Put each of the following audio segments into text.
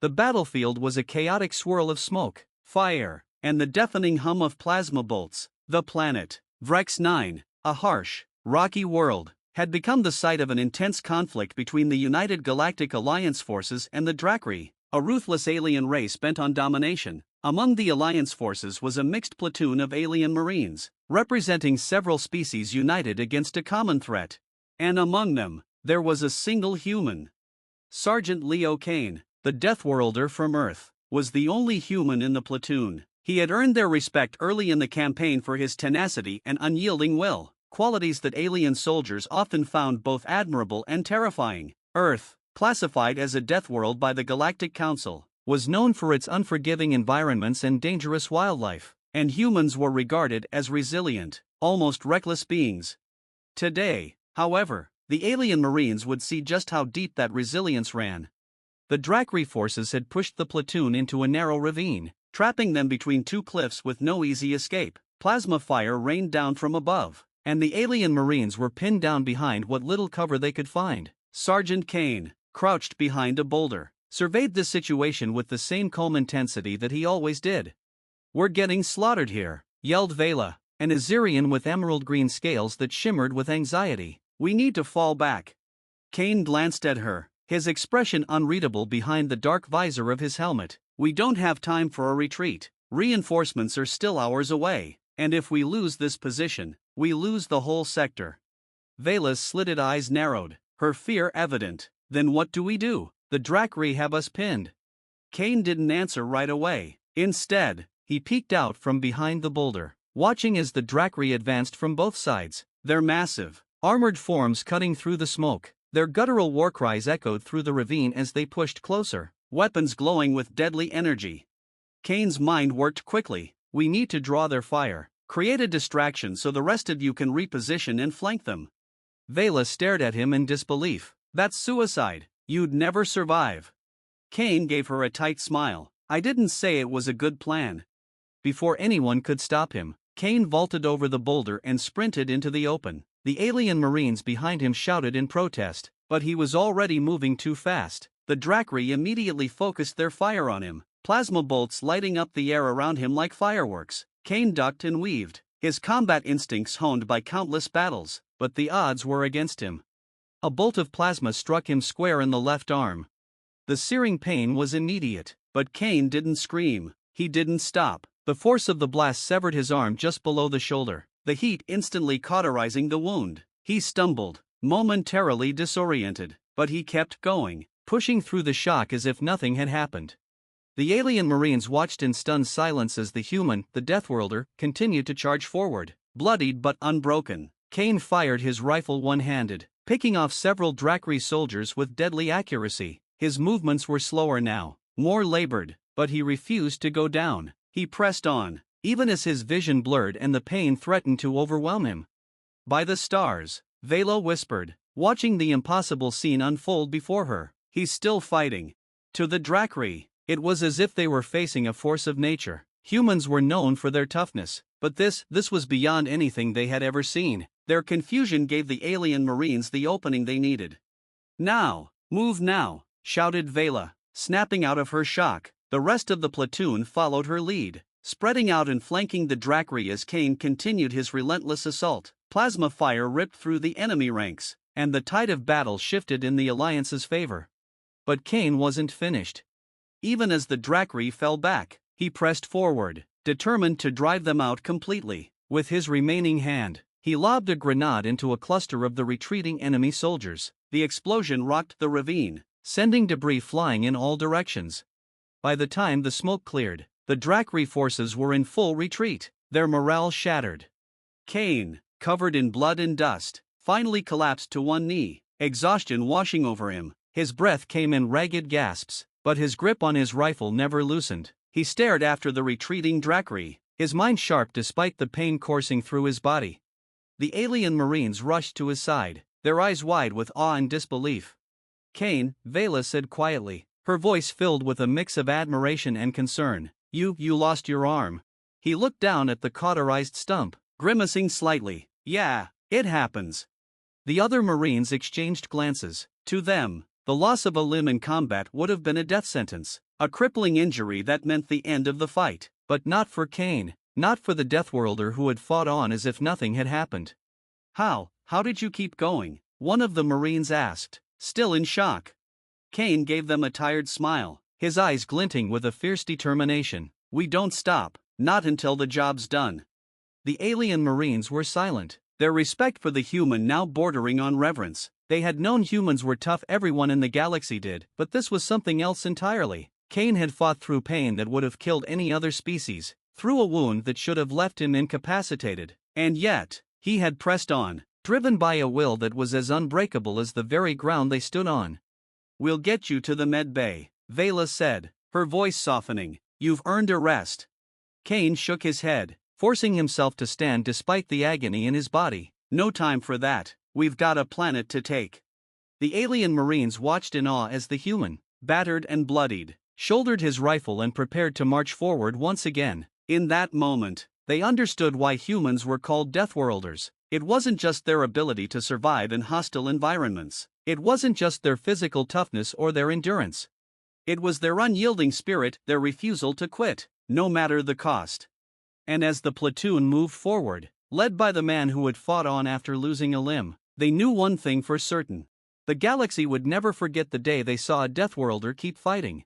The battlefield was a chaotic swirl of smoke, fire, and the deafening hum of plasma bolts. The planet, Vrex 9, a harsh, rocky world, had become the site of an intense conflict between the United Galactic Alliance forces and the Drakri, a ruthless alien race bent on domination. Among the Alliance forces was a mixed platoon of alien marines, representing several species united against a common threat. And among them, there was a single human. Sergeant Leo Kane, the Deathworlder from Earth, was the only human in the platoon. He had earned their respect early in the campaign for his tenacity and unyielding will, qualities that alien soldiers often found both admirable and terrifying. Earth, classified as a death world by the Galactic Council, was known for its unforgiving environments and dangerous wildlife, and humans were regarded as resilient, almost reckless beings. Today, however, the alien marines would see just how deep that resilience ran. The Drakri forces had pushed the platoon into a narrow ravine, trapping them between two cliffs with no easy escape. Plasma fire rained down from above, and the alien marines were pinned down behind what little cover they could find. Sergeant Kane, crouched behind a boulder, surveyed the situation with the same calm intensity that he always did. "We're getting slaughtered here," yelled Vela, an Azirian with emerald green scales that shimmered with anxiety. "We need to fall back." Kane glanced at her, his expression unreadable behind the dark visor of his helmet. "We don't have time for a retreat. Reinforcements are still hours away, and if we lose this position, we lose the whole sector." Vela's slitted eyes narrowed, her fear evident. "Then what do we do? The Drakri have us pinned." Kane didn't answer right away. Instead, he peeked out from behind the boulder, watching as the Drakri advanced from both sides, their massive, armored forms cutting through the smoke. Their guttural war cries echoed through the ravine as they pushed closer, weapons glowing with deadly energy. Kane's mind worked quickly. "We need to draw their fire, create a distraction so the rest of you can reposition and flank them." Vela stared at him in disbelief. "That's suicide. You'd never survive." Kane gave her a tight smile. "I didn't say it was a good plan." Before anyone could stop him, Kane vaulted over the boulder and sprinted into the open. The alien marines behind him shouted in protest, but he was already moving too fast. The Drakri immediately focused their fire on him, plasma bolts lighting up the air around him like fireworks. Kane ducked and weaved, his combat instincts honed by countless battles, but the odds were against him. A bolt of plasma struck him square in the left arm. The searing pain was immediate, but Kane didn't scream. He didn't stop. The force of the blast severed his arm just below the shoulder, the heat instantly cauterizing the wound. He stumbled, momentarily disoriented, but he kept going, pushing through the shock as if nothing had happened. The alien marines watched in stunned silence as the human, the Deathworlder, continued to charge forward, bloodied but unbroken. Kane fired his rifle one-handed, picking off several Drakri soldiers with deadly accuracy. His movements were slower now, more labored, but he refused to go down. He pressed on, even as his vision blurred and the pain threatened to overwhelm him. "By the stars," Vela whispered, watching the impossible scene unfold before her. "He's still fighting." To the Drakri, it was as if they were facing a force of nature. Humans were known for their toughness, but this was beyond anything they had ever seen. Their confusion gave the alien marines the opening they needed. "Now! Move now!" shouted Vela, snapping out of her shock. The rest of the platoon followed her lead, spreading out and flanking the Drakri as Kane continued his relentless assault. Plasma fire ripped through the enemy ranks, and the tide of battle shifted in the Alliance's favor. But Kane wasn't finished. Even as the Drakri fell back, he pressed forward, determined to drive them out completely. With his remaining hand, he lobbed a grenade into a cluster of the retreating enemy soldiers. The explosion rocked the ravine, sending debris flying in all directions. By the time the smoke cleared, the Drakri forces were in full retreat, their morale shattered. Kane, covered in blood and dust, finally collapsed to one knee, exhaustion washing over him. His breath came in ragged gasps, but his grip on his rifle never loosened. He stared after the retreating Drakri, his mind sharp despite the pain coursing through his body. The alien marines rushed to his side, their eyes wide with awe and disbelief. "Kane," Vela said quietly, her voice filled with a mix of admiration and concern, You lost your arm." He looked down at the cauterized stump, grimacing slightly. "Yeah, it happens." The other Marines exchanged glances. To them, the loss of a limb in combat would have been a death sentence. A crippling injury that meant the end of the fight. But not for Kane, not for the Deathworlder who had fought on as if nothing had happened. How did you keep going? One of the Marines asked, still in shock. Kane gave them a tired smile, his eyes glinting with a fierce determination. We don't stop, not until the job's done. The alien Marines were silent, their respect for the human now bordering on reverence. They had known humans were tough, everyone in the galaxy did, but this was something else entirely. Kane had fought through pain that would have killed any other species, through a wound that should have left him incapacitated, and yet, he had pressed on, driven by a will that was as unbreakable as the very ground they stood on. We'll get you to the med bay, Vela said, her voice softening. You've earned a rest. Kane shook his head, forcing himself to stand despite the agony in his body. No time for that, we've got a planet to take. The alien Marines watched in awe as the human, battered and bloodied, shouldered his rifle and prepared to march forward once again. In that moment, they understood why humans were called Deathworlders. It wasn't just their ability to survive in hostile environments. It wasn't just their physical toughness or their endurance. It was their unyielding spirit, their refusal to quit, no matter the cost. And as the platoon moved forward, led by the man who had fought on after losing a limb, they knew one thing for certain. The galaxy would never forget the day they saw a Deathworlder keep fighting.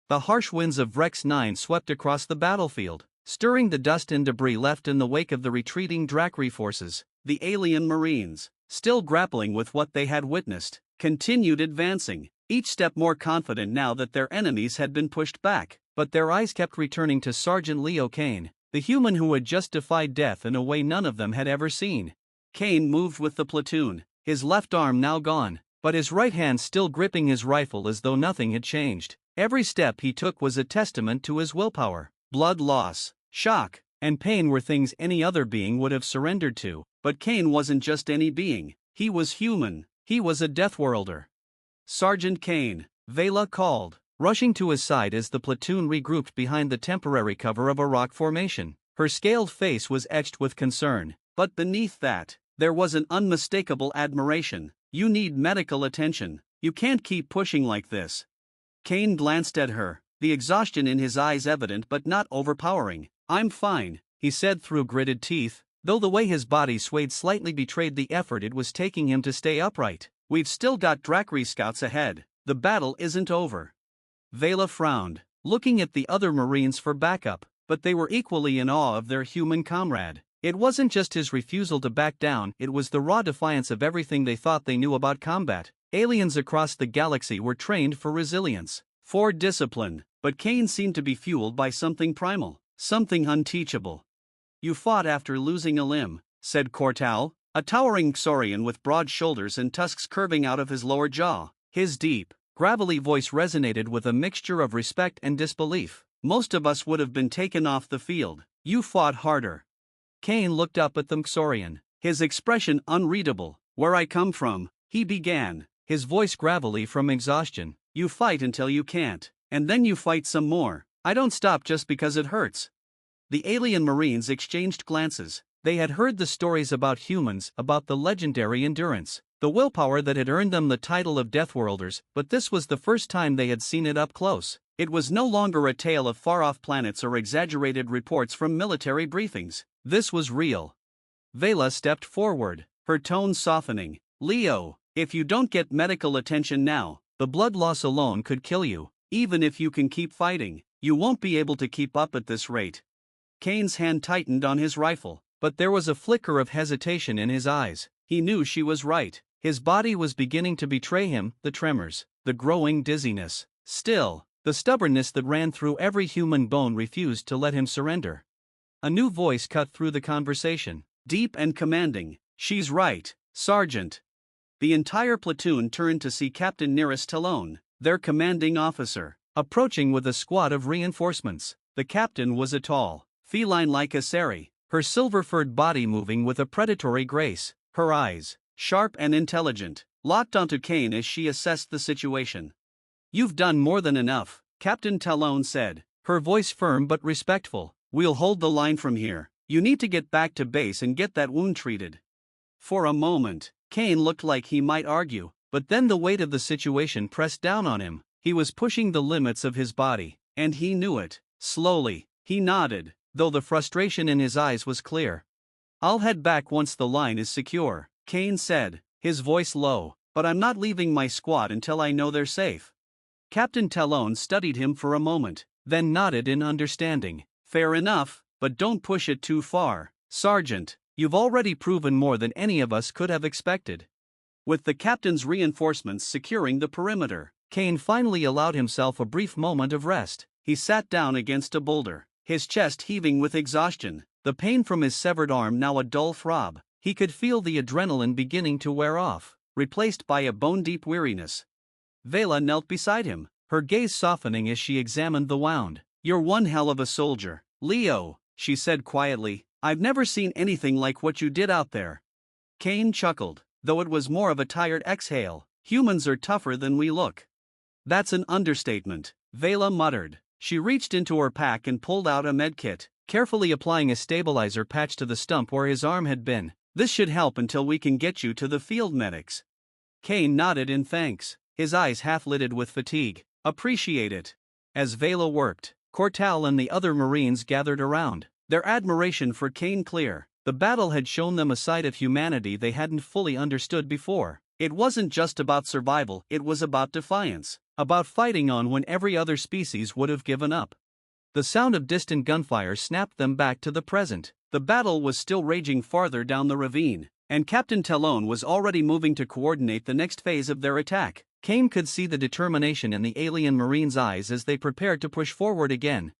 The harsh winds of Vrex 9 swept across the battlefield, stirring the dust and debris left in the wake of the retreating Drakri forces. The alien Marines, still grappling with what they had witnessed, continued advancing, each step more confident now that their enemies had been pushed back, but their eyes kept returning to Sergeant Leo Kane, the human who had just defied death in a way none of them had ever seen. Kane moved with the platoon, his left arm now gone, but his right hand still gripping his rifle as though nothing had changed. Every step he took was a testament to his willpower. Blood loss, shock, and pain were things any other being would have surrendered to, but Kane wasn't just any being, he was human, he was a Deathworlder. Sergeant Kane, Vela called, rushing to his side as the platoon regrouped behind the temporary cover of a rock formation. Her scaled face was etched with concern, but beneath that, there was an unmistakable admiration. You need medical attention, you can't keep pushing like this. Kane glanced at her, the exhaustion in his eyes evident but not overpowering. I'm fine, he said through gritted teeth, though the way his body swayed slightly betrayed the effort it was taking him to stay upright. We've still got Drakri scouts ahead, the battle isn't over. Vela frowned, looking at the other Marines for backup, but they were equally in awe of their human comrade. It wasn't just his refusal to back down, it was the raw defiance of everything they thought they knew about combat. Aliens across the galaxy were trained for resilience, for discipline, but Kane seemed to be fueled by something primal, something unteachable. You fought after losing a limb, said Cortal, a towering Xorian with broad shoulders and tusks curving out of his lower jaw. His deep, gravelly voice resonated with a mixture of respect and disbelief. Most of us would have been taken off the field. You fought harder. Kane looked up at the Xorian, his expression unreadable. Where I come from, he began, his voice gravelly from exhaustion. You fight until you can't, and then you fight some more. I don't stop just because it hurts. The alien Marines exchanged glances. They had heard the stories about humans, about the legendary endurance, the willpower that had earned them the title of Deathworlders, but this was the first time they had seen it up close. It was no longer a tale of far-off planets or exaggerated reports from military briefings. This was real. Vela stepped forward, her tone softening. Leo, if you don't get medical attention now, the blood loss alone could kill you. Even if you can keep fighting, you won't be able to keep up at this rate. Kane's hand tightened on his rifle, but there was a flicker of hesitation in his eyes. He knew she was right. His body was beginning to betray him, the tremors, the growing dizziness. Still, the stubbornness that ran through every human bone refused to let him surrender. A new voice cut through the conversation, deep and commanding. She's right, Sergeant. The entire platoon turned to see Captain Nearest Talon, their commanding officer, approaching with a squad of reinforcements. The captain was a tall, feline-like Asari, her silver-furred body moving with a predatory grace, her eyes, sharp and intelligent, locked onto Kane as she assessed the situation. You've done more than enough, Captain Talon said, her voice firm but respectful. We'll hold the line from here. You need to get back to base and get that wound treated. For a moment, Kane looked like he might argue, but then the weight of the situation pressed down on him. He was pushing the limits of his body, and he knew it. Slowly, he nodded, though the frustration in his eyes was clear. "I'll head back once the line is secure," Kane said, his voice low, "but I'm not leaving my squad until I know they're safe." Captain Talon studied him for a moment, then nodded in understanding. "Fair enough, but don't push it too far, Sergeant. You've already proven more than any of us could have expected." With the captain's reinforcements securing the perimeter, Kane finally allowed himself a brief moment of rest. He sat down against a boulder, his chest heaving with exhaustion, the pain from his severed arm now a dull throb. He could feel the adrenaline beginning to wear off, replaced by a bone-deep weariness. Vela knelt beside him, her gaze softening as she examined the wound. "You're one hell of a soldier, Leo," she said quietly. "I've never seen anything like what you did out there." Kane chuckled, though it was more of a tired exhale. "Humans are tougher than we look." "That's an understatement," Vela muttered. She reached into her pack and pulled out a medkit, carefully applying a stabilizer patch to the stump where his arm had been. "This should help until we can get you to the field medics." Kane nodded in thanks, his eyes half-lidded with fatigue. "Appreciate it." As Vela worked, Cortal and the other Marines gathered around, their admiration for Kane clear. The battle had shown them a side of humanity they hadn't fully understood before. It wasn't just about survival, it was about defiance, about fighting on when every other species would have given up. The sound of distant gunfire snapped them back to the present. The battle was still raging farther down the ravine, and Captain Talon was already moving to coordinate the next phase of their attack. Kane could see the determination in the alien Marines' eyes as they prepared to push forward again.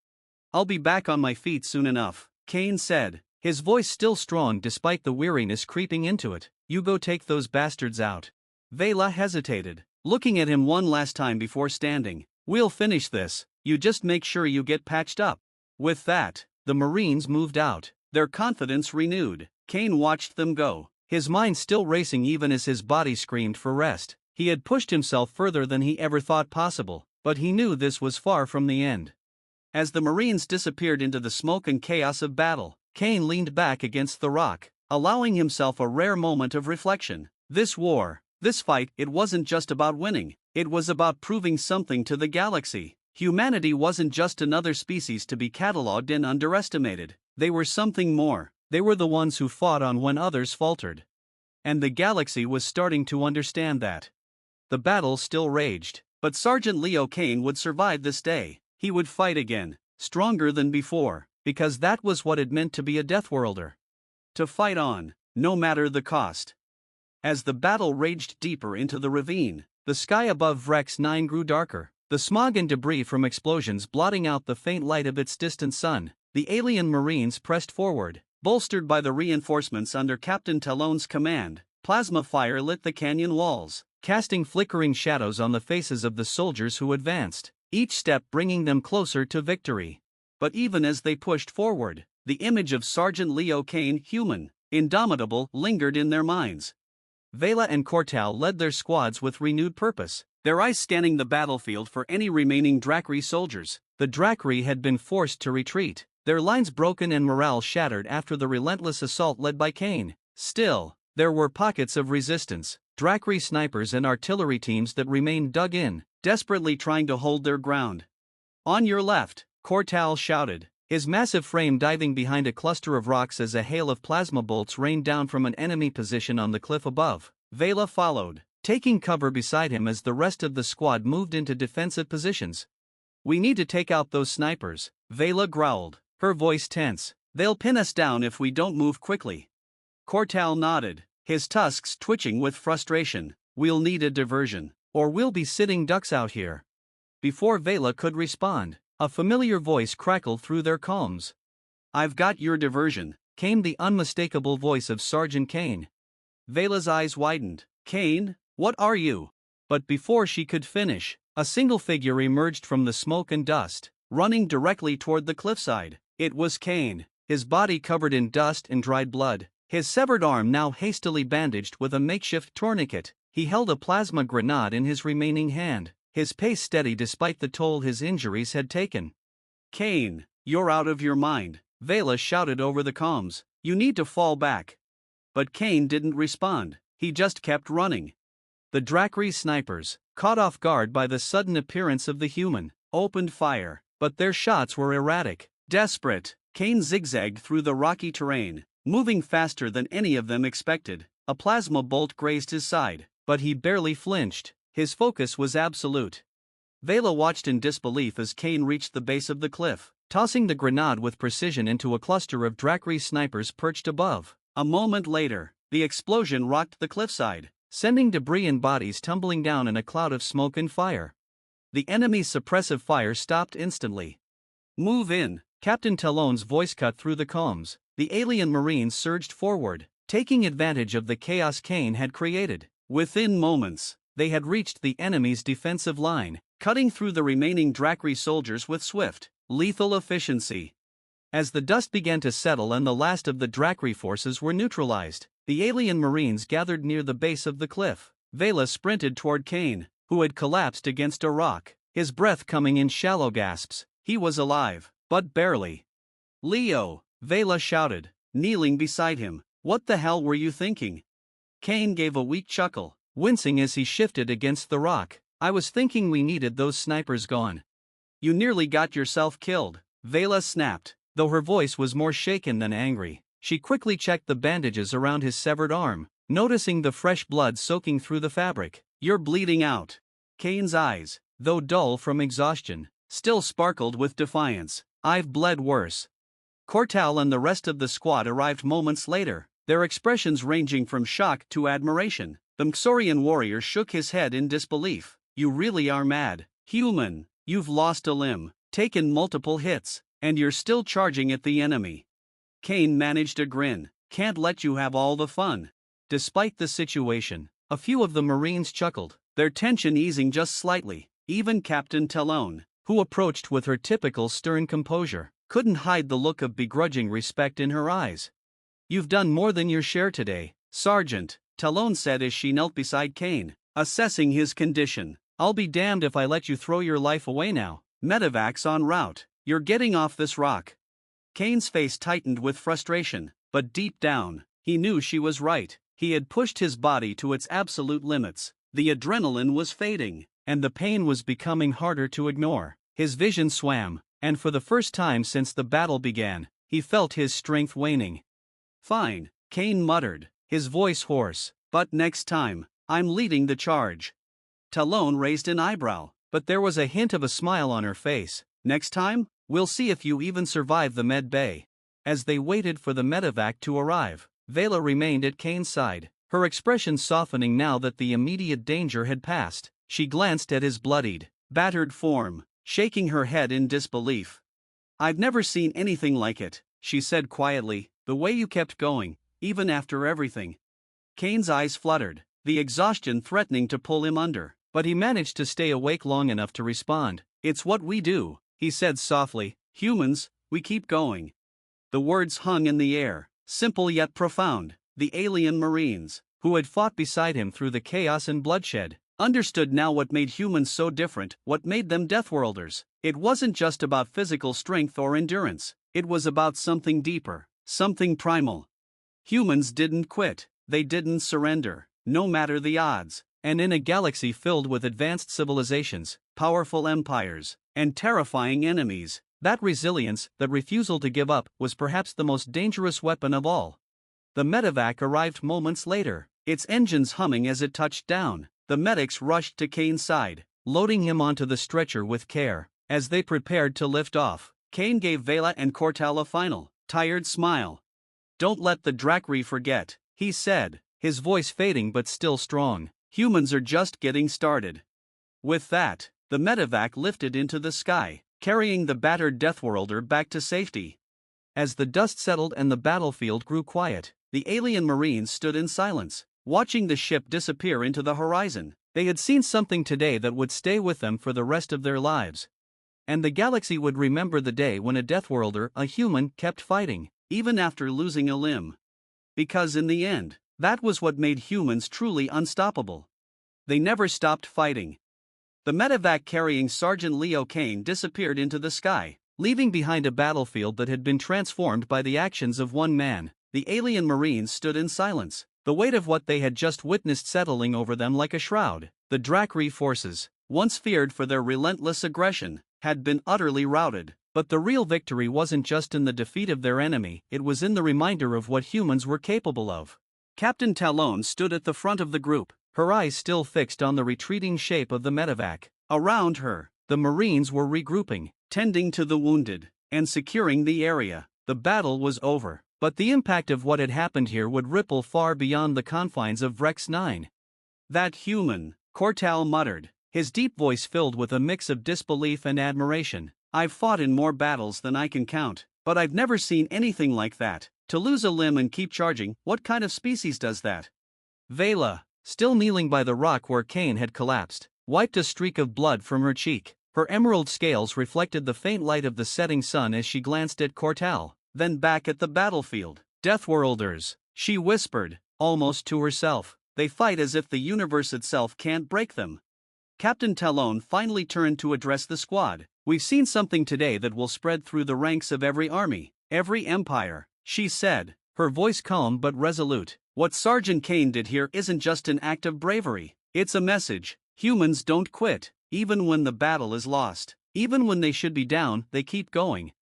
"I'll be back on my feet soon enough," Kane said, his voice still strong despite the weariness creeping into it. "You go take those bastards out." Vela hesitated, looking at him one last time before standing. "We'll finish this, you just make sure you get patched up." With that, the Marines moved out, their confidence renewed. Kane watched them go, his mind still racing even as his body screamed for rest. He had pushed himself further than he ever thought possible, but he knew this was far from the end. As the Marines disappeared into the smoke and chaos of battle, Kane leaned back against the rock, allowing himself a rare moment of reflection. This war, this fight, it wasn't just about winning, it was about proving something to the galaxy. Humanity wasn't just another species to be catalogued and underestimated. They were something more. They were the ones who fought on when others faltered. And the galaxy was starting to understand that. The battle still raged, but Sergeant Leo Kane would survive this day. He would fight again, stronger than before, because that was what it meant to be a Deathworlder. To fight on, no matter the cost. As the battle raged deeper into the ravine, the sky above Vrex 9 grew darker, the smog and debris from explosions blotting out the faint light of its distant sun. The alien Marines pressed forward, bolstered by the reinforcements under Captain Talon's command. Plasma fire lit the canyon walls, casting flickering shadows on the faces of the soldiers who advanced, each step bringing them closer to victory. But even as they pushed forward, the image of Sergeant Leo Kane, human, indomitable, lingered in their minds. Vela and Cortal led their squads with renewed purpose, their eyes scanning the battlefield for any remaining Drakri soldiers. The Drakri had been forced to retreat, their lines broken and morale shattered after the relentless assault led by Kane. Still, there were pockets of resistance, Drakri snipers and artillery teams that remained dug in, desperately trying to hold their ground. "On your left," Cortal shouted, his massive frame diving behind a cluster of rocks as a hail of plasma bolts rained down from an enemy position on the cliff above. Vela followed, taking cover beside him as the rest of the squad moved into defensive positions. "We need to take out those snipers," Vela growled, her voice tense. "They'll pin us down if we don't move quickly." Cortal nodded, his tusks twitching with frustration. "We'll need a diversion, or we'll be sitting ducks out here." Before Vela could respond, a familiar voice crackled through their calms. "I've got your diversion," came the unmistakable voice of Sergeant Kane. Vela's eyes widened. "Kane, what are you?" But before she could finish, a single figure emerged from the smoke and dust, running directly toward the cliffside. It was Kane, his body covered in dust and dried blood, his severed arm now hastily bandaged with a makeshift tourniquet. He held a plasma grenade in his remaining hand, his pace steady despite the toll his injuries had taken. "Kane, you're out of your mind," Vela shouted over the comms. "You need to fall back." But Kane didn't respond, he just kept running. The Drakri snipers, caught off guard by the sudden appearance of the human, opened fire, but their shots were erratic. Desperate, Kane zigzagged through the rocky terrain, moving faster than any of them expected. A plasma bolt grazed his side, but he barely flinched. His focus was absolute. Vela watched in disbelief as Kane reached the base of the cliff, tossing the grenade with precision into a cluster of Drakri snipers perched above. A moment later, the explosion rocked the cliffside, sending debris and bodies tumbling down in a cloud of smoke and fire. The enemy's suppressive fire stopped instantly. "Move in," Captain Talon's voice cut through the calms. The alien Marines surged forward, taking advantage of the chaos Kane had created. Within moments, they had reached the enemy's defensive line, cutting through the remaining Drakri soldiers with swift, lethal efficiency. As the dust began to settle and the last of the Drakri forces were neutralized, the alien Marines gathered near the base of the cliff. Vela sprinted toward Kane, who had collapsed against a rock, his breath coming in shallow gasps. He was alive, but barely. "Leo," Vela shouted, kneeling beside him, "what the hell were you thinking?" Kane gave a weak chuckle, wincing as he shifted against the rock. "I was thinking we needed those snipers gone." "You nearly got yourself killed," Vela snapped, though her voice was more shaken than angry. She quickly checked the bandages around his severed arm, noticing the fresh blood soaking through the fabric. "You're bleeding out." Kane's eyes, though dull from exhaustion, still sparkled with defiance. "I've bled worse." Cortal and the rest of the squad arrived moments later, their expressions ranging from shock to admiration. The Mxorian warrior shook his head in disbelief. "You really are mad, human. You've lost a limb, taken multiple hits, and you're still charging at the enemy." Kane managed a grin. "Can't let you have all the fun." Despite the situation, a few of the Marines chuckled, their tension easing just slightly. Even Captain Talon, who approached with her typical stern composure, couldn't hide the look of begrudging respect in her eyes. "You've done more than your share today, Sergeant," Talon said as she knelt beside Kane, assessing his condition. "I'll be damned if I let you throw your life away now. Medevac's en route. You're getting off this rock." Kane's face tightened with frustration, but deep down, he knew she was right. He had pushed his body to its absolute limits. The adrenaline was fading, and the pain was becoming harder to ignore. His vision swam, and for the first time since the battle began, he felt his strength waning. "Fine," Kane muttered, his voice hoarse, "but next time, I'm leading the charge." Talon raised an eyebrow, but there was a hint of a smile on her face. "Next time, we'll see if you even survive the med bay." As they waited for the medevac to arrive, Vela remained at Kane's side, her expression softening now that the immediate danger had passed. She glanced at his bloodied, battered form, shaking her head in disbelief. "I've never seen anything like it," she said quietly, "the way you kept going, even after everything." Kane's eyes fluttered, the exhaustion threatening to pull him under, but he managed to stay awake long enough to respond. "It's what we do," he said softly. "Humans, we keep going." The words hung in the air, simple yet profound. The alien Marines, who had fought beside him through the chaos and bloodshed, understood now what made humans so different, what made them Deathworlders. It wasn't just about physical strength or endurance, it was about something deeper, something primal. Humans didn't quit, they didn't surrender, no matter the odds. And in a galaxy filled with advanced civilizations, powerful empires, and terrifying enemies, that resilience, that refusal to give up, was perhaps the most dangerous weapon of all. The medevac arrived moments later, its engines humming as it touched down. The medics rushed to Kane's side, loading him onto the stretcher with care. As they prepared to lift off, Kane gave Vela and Cortal a final, tired smile. "Don't let the Drakri forget," he said, his voice fading but still strong. "Humans are just getting started." With that, the medevac lifted into the sky, carrying the battered Deathworlder back to safety. As the dust settled and the battlefield grew quiet, the alien Marines stood in silence, watching the ship disappear into the horizon. They had seen something today that would stay with them for the rest of their lives. And the galaxy would remember the day when a Deathworlder, a human, kept fighting, even after losing a limb. Because in the end, that was what made humans truly unstoppable. They never stopped fighting. The medevac carrying Sergeant Leo Kane disappeared into the sky, leaving behind a battlefield that had been transformed by the actions of one man. The alien Marines stood in silence, the weight of what they had just witnessed settling over them like a shroud. The Drakri forces, once feared for their relentless aggression, had been utterly routed. But the real victory wasn't just in the defeat of their enemy, it was in the reminder of what humans were capable of. Captain Talon stood at the front of the group, her eyes still fixed on the retreating shape of the medevac. Around her, the Marines were regrouping, tending to the wounded, and securing the area. The battle was over, but the impact of what had happened here would ripple far beyond the confines of Vrex 9. That human, Cortal muttered, his deep voice filled with a mix of disbelief and admiration. I've fought in more battles than I can count, but I've never seen anything like that. To lose a limb and keep charging, what kind of species does that? Vela, still kneeling by the rock where Kane had collapsed, wiped a streak of blood from her cheek. Her emerald scales reflected the faint light of the setting sun as she glanced at Cortal, then back at the battlefield. Deathworlders, she whispered, almost to herself. They fight as if the universe itself can't break them. Captain Talon finally turned to address the squad. We've seen something today that will spread through the ranks of every army, every empire, she said, her voice calm but resolute. What Sergeant Kane did here isn't just an act of bravery, it's a message. Humans don't quit, even when the battle is lost. Even when they should be down, they keep going.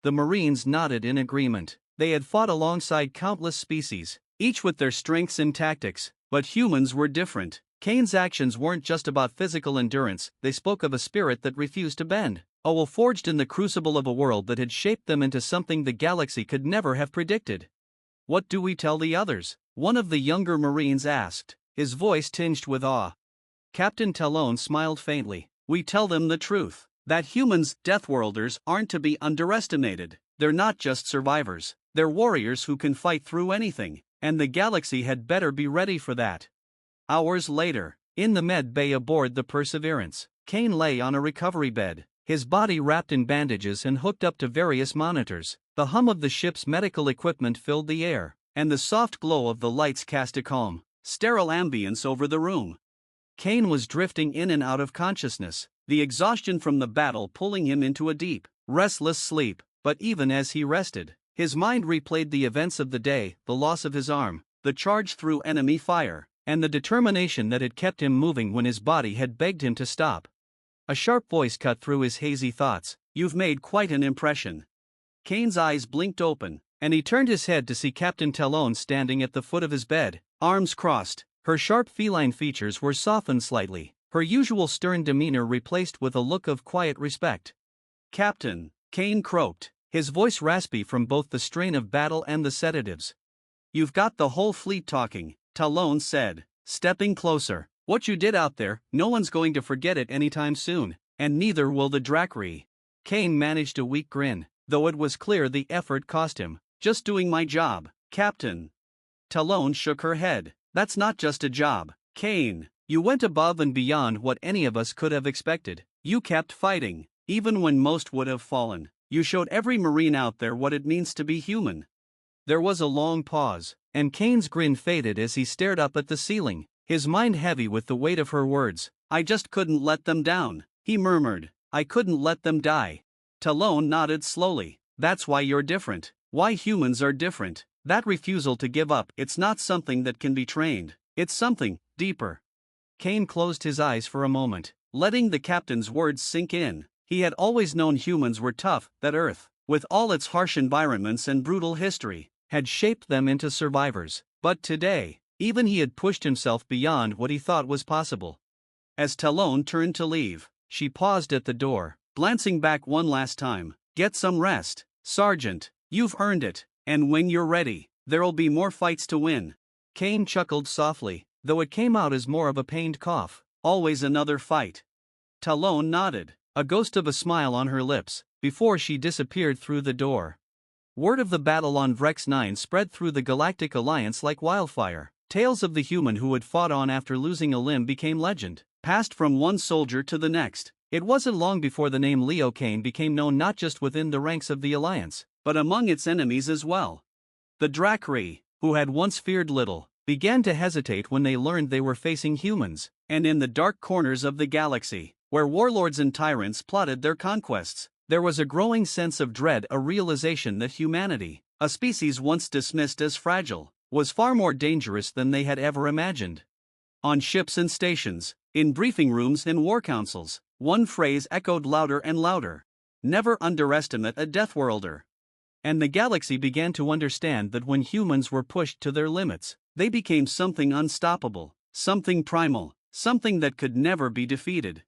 The Marines nodded in agreement. They had fought alongside countless species, each with their strengths and tactics, but humans were different. Kane's actions weren't just about physical endurance, they spoke of a spirit that refused to bend. A will forged in the crucible of a world that had shaped them into something the galaxy could never have predicted. What do we tell the others? One of the younger Marines asked, his voice tinged with awe. Captain Talon smiled faintly. We tell them the truth, that humans, Deathworlders, aren't to be underestimated. They're not just survivors, they're warriors who can fight through anything, and the galaxy had better be ready for that. Hours later, in the med bay aboard the Perseverance, Kane lay on a recovery bed, his body wrapped in bandages and hooked up to various monitors. The hum of the ship's medical equipment filled the air, and the soft glow of the lights cast a calm, sterile ambience over the room. Kane was drifting in and out of consciousness, the exhaustion from the battle pulling him into a deep, restless sleep. But even as he rested, his mind replayed the events of the day, the loss of his arm, the charge through enemy fire, and the determination that had kept him moving when his body had begged him to stop. A sharp voice cut through his hazy thoughts. You've made quite an impression. Kane's eyes blinked open, and he turned his head to see Captain Talon standing at the foot of his bed, arms crossed. Her sharp feline features were softened slightly, her usual stern demeanor replaced with a look of quiet respect. Captain, Kane croaked, his voice raspy from both the strain of battle and the sedatives. You've got the whole fleet talking, Talon said, stepping closer. What you did out there, no one's going to forget it anytime soon, and neither will the Drakri. Kane managed a weak grin, though it was clear the effort cost him. Just doing my job, Captain. Talon shook her head. That's not just a job, Kane. You went above and beyond what any of us could have expected. You kept fighting, even when most would have fallen. You showed every Marine out there what it means to be human. There was a long pause, and Kane's grin faded as he stared up at the ceiling, his mind heavy with the weight of her words. I just couldn't let them down, he murmured. I couldn't let them die. Talon nodded slowly. That's why you're different. Why humans are different. That refusal to give up, it's not something that can be trained. It's something deeper. Kane closed his eyes for a moment, letting the captain's words sink in. He had always known humans were tough, that Earth, with all its harsh environments and brutal history, had shaped them into survivors. But today, even he had pushed himself beyond what he thought was possible. As Talon turned to leave, she paused at the door, glancing back one last time. Get some rest, Sergeant. You've earned it, and when you're ready, there'll be more fights to win. Kane chuckled softly, though it came out as more of a pained cough. Always another fight. Talon nodded, a ghost of a smile on her lips, before she disappeared through the door. Word of the battle on Vrex 9 spread through the Galactic Alliance like wildfire. Tales of the human who had fought on after losing a limb became legend, passed from one soldier to the next. It wasn't long before the name Leo Kane became known not just within the ranks of the Alliance, but among its enemies as well. The Drakri, who had once feared little, began to hesitate when they learned they were facing humans, and in the dark corners of the galaxy, where warlords and tyrants plotted their conquests, there was a growing sense of dread, a realization that humanity, a species once dismissed as fragile, was far more dangerous than they had ever imagined. On ships and stations, In briefing rooms and war councils, one phrase echoed louder and louder: never underestimate a Deathworlder. And the galaxy began to understand that when humans were pushed to their limits, they became something unstoppable, something primal, something that could never be defeated.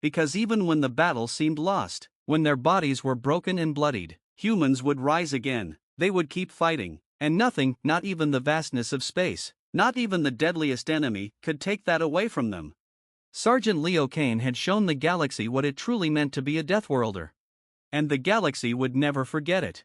Because even when the battle seemed lost, when their bodies were broken and bloodied, humans would rise again, they would keep fighting, and nothing, not even the vastness of space, not even the deadliest enemy, could take that away from them. Sergeant Leo Kane had shown the galaxy what it truly meant to be a Deathworlder. And the galaxy would never forget it.